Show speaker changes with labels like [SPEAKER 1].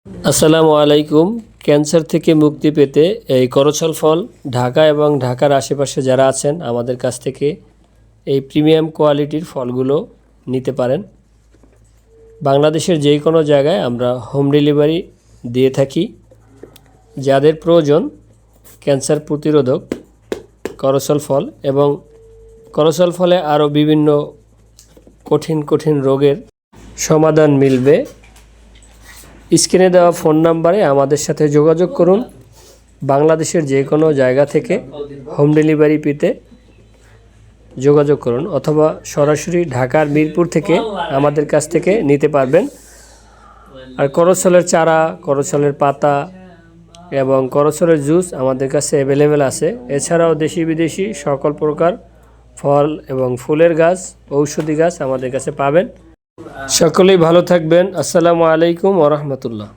[SPEAKER 1] আসসালামু আলাইকুম। ক্যান্সার থেকে মুক্তি পেতে এই করছল ফল ঢাকা এবং ঢাকার আশেপাশে যারা আছেন আমাদের কাছ থেকে এই প্রিমিয়াম কোয়ালিটির ফলগুলো নিতে পারেন। বাংলাদেশের যে কোনো জায়গায় আমরা হোম ডেলিভারি দিয়ে থাকি। যাদের প্রয়োজন ক্যান্সার প্রতিরোধক করছল ফল এবং করছল ফলে আরও বিভিন্ন কঠিন রোগের সমাধান মিলবে। স্ক্রিনে দেওয়া ফোন নাম্বারে আমাদের সাথে যোগাযোগ করুন। বাংলাদেশের যে কোনো জায়গা থেকে হোম ডেলিভারি পেতে যোগাযোগ করুন, অথবা সরাসরি ঢাকার মিরপুর থেকে আমাদের কাছ থেকে নিতে পারবেন। আর করছলের চারা, করছলের পাতা এবং করছলের জুস আমাদের কাছে অ্যাভেলেবেল আছে। এছাড়াও দেশি বিদেশি সকল প্রকার ফল এবং ফুলের গাছ, ঔষধি গাছ আমাদের কাছে পাবেন। সকলেই ভালো থাকবেন। আসসালামু আলাইকুম ওয়া রাহমাতুল্লাহ।